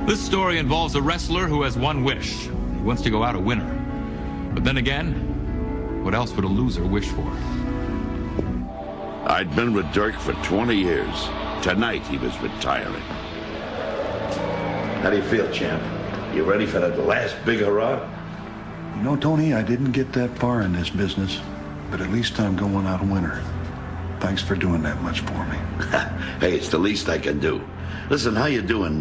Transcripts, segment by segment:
This story involves a wrestler who has one wish. He wants to go out a winner. But then again, what else would a loser wish for? I'd been with Dirk for 20 years. Tonight, he was retiring. How do you feel, champ? You ready for that last big hurrah? You know, Tony, I didn't get that far in this business, but at least I'm going out a winner. Thanks for doing that much for me. Hey, it's the least I can do. Listen, how you doing,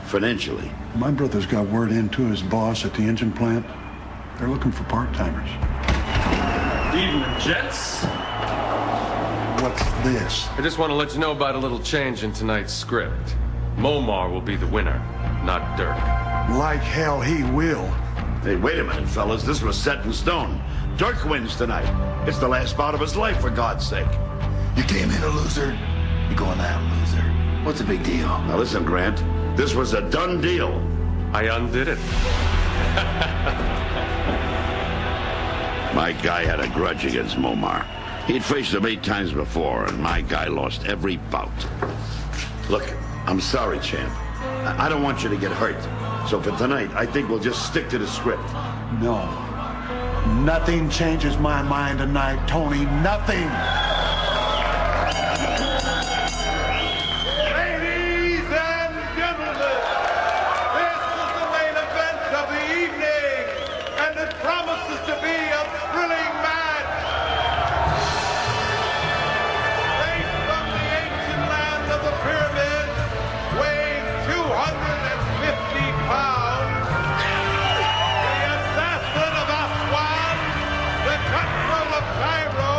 financially? My brother's got word into his boss at the engine plant. They're looking for part-timers. Evening, gents. What's this? I just want to let you know about a little change in tonight's script. Momar will be the winner, not Dirk. Like hell he will. Hey, wait a minute, fellas. This was set in stone. Dirk wins tonight. It's the last bout of his life, for God's sake. You came in a loser. You're going out a loser. What's the big deal? Now listen, Grant. This was a done deal. I undid it. My guy had a grudge against Momar. He'd faced him 8 times before, and my guy lost every bout. Look, I'm sorry, champ. I don't want you to get hurt. So for tonight, I think we'll just stick to the script. No. Nothing changes my mind tonight, Tony. Nothing. Ladies and gentlemen, this is the main event of the evening, and it promises to be a thrilling match. Straight from the ancient land of the pyramids, weighing 250 pounds, the assassin of Aswan, the cutthroat of Cairo,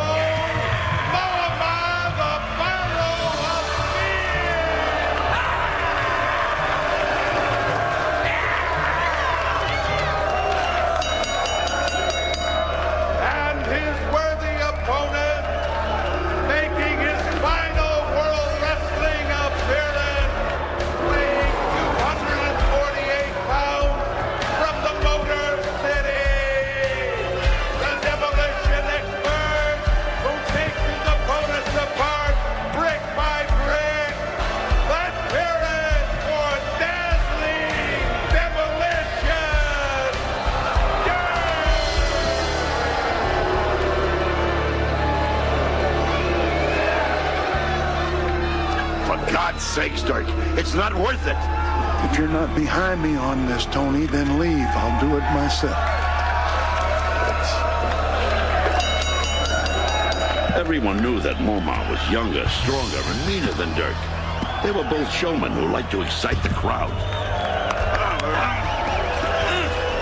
Muhammad the Pharaoh of and his worthy opponent, making his final World Wrestling appearance, weighing 248 pounds from the Motor City, the demolition expert who takes his opponents apart brick by brick. Let's hear it for Dazzling Demolition! For God's sakes, Dirk, it's not worth it. If you're not behind me on this, Tony, then leave. I'll do it myself. Everyone knew that Momar was younger, stronger, and meaner than Dirk. They were both showmen who liked to excite the crowd.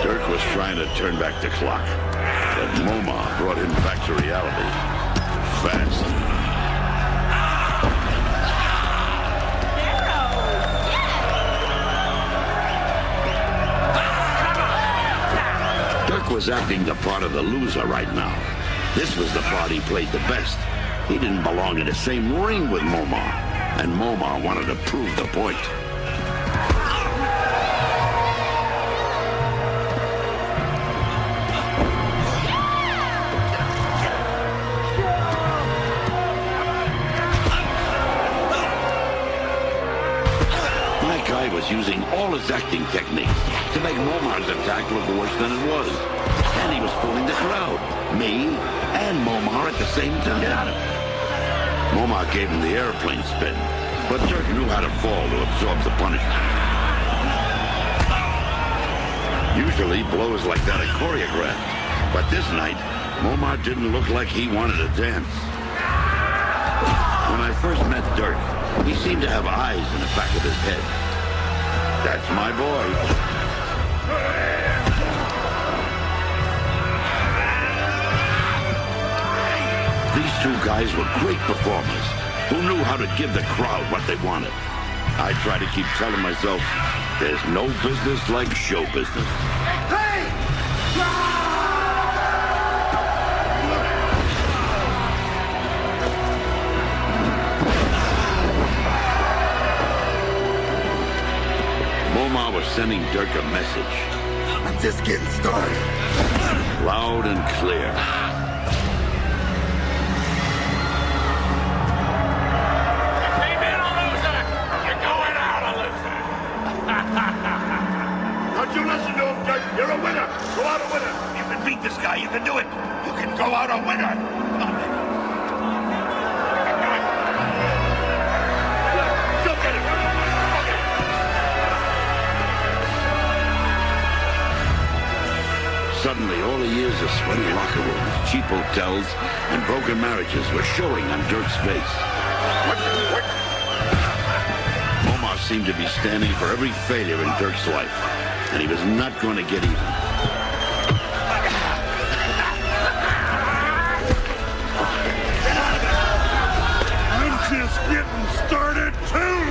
Dirk was trying to turn back the clock, but Momar brought him back to reality. Fast. Dirk was acting the part of the loser right now. This was the part he played the best. He didn't belong in the same ring with Momar, and Momar wanted to prove the point. My guy was using all his acting techniques to make Momar's attack look worse than it was. And he was fooling the crowd, me and Momar at the same time. Momar gave him the airplane spin, but Dirk knew how to fall to absorb the punishment. Usually blows like that are choreographed, but this night, Momar didn't look like he wanted to dance. When I first met Dirk, he seemed to have eyes in the back of his head. That's my boy. These two guys were great performers who knew how to give the crowd what they wanted. I try to keep telling myself, there's no business like show business. Momar was sending Dirk a message. I'm just getting started. Loud and clear. Go out a winner. You can beat this guy. You can do it. You can go out a winner. Come on, man. You can do it. Go get it. Go get it. Suddenly, all the years of sweaty locker rooms, cheap hotels, and broken marriages were showing on Dirk's face. Omar seemed to be standing for every failure in Dirk's life, and he was not going to get even. I'm just getting started, too!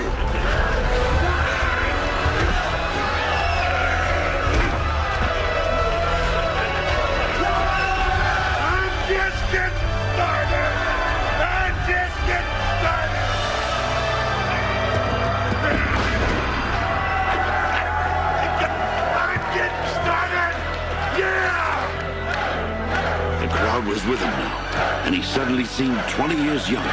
I'm just getting started! I'm just getting started! I'm getting started! Yeah! The crowd was with him now, and he suddenly seemed 20 years younger.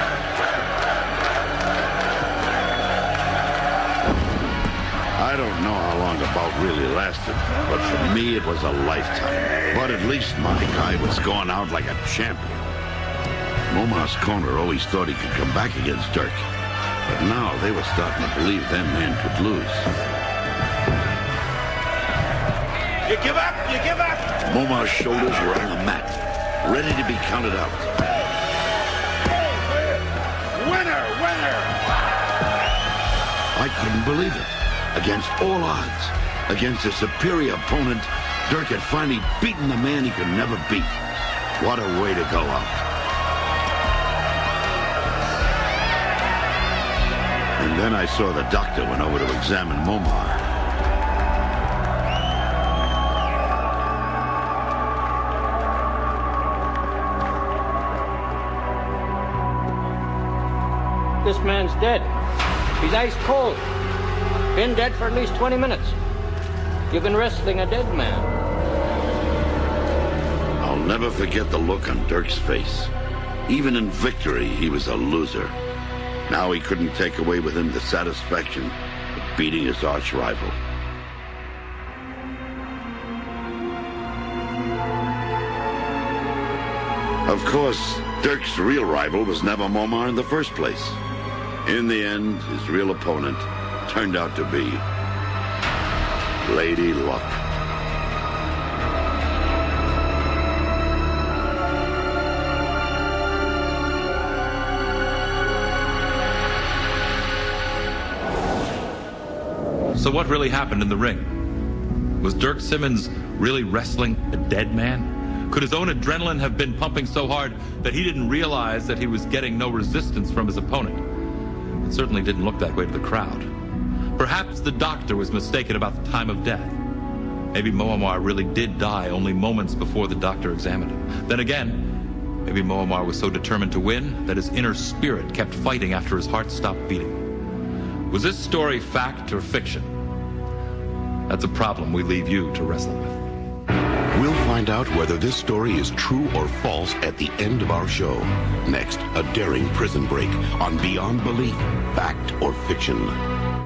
I don't know how long the bout really lasted, but for me it was a lifetime. But at least my guy was going out like a champion. Momar's corner always thought he could come back against Dirk, but now they were starting to believe their man could lose. You give up? You give up? Momar's shoulders were on the mat, ready to be counted out. Winner, winner! I couldn't believe it. Against all odds, against a superior opponent, Dirk had finally beaten the man he could never beat. What a way to go out. And then I saw the doctor went over to examine Momar. This man's dead. He's ice cold. Been dead for at least 20 minutes. You've been wrestling a dead man. I'll never forget the look on Dirk's face. Even in victory, he was a loser. Now he couldn't take away with him the satisfaction of beating his arch rival. Of course, Dirk's real rival was never Momar in the first place. In the end, his real opponent turned out to be Lady Luck. So what really happened in the ring? Was Dirk Simmons really wrestling a dead man? Could his own adrenaline have been pumping so hard that he didn't realize that he was getting no resistance from his opponent? It certainly didn't look that way to the crowd. Perhaps the doctor was mistaken about the time of death. Maybe Moamar really did die only moments before the doctor examined him. Then again, maybe Moamar was so determined to win that his inner spirit kept fighting after his heart stopped beating. Was this story fact or fiction? That's a problem we leave you to wrestle with. We'll find out whether this story is true or false at the end of our show. Next, a daring prison break on Beyond Belief, Fact or Fiction.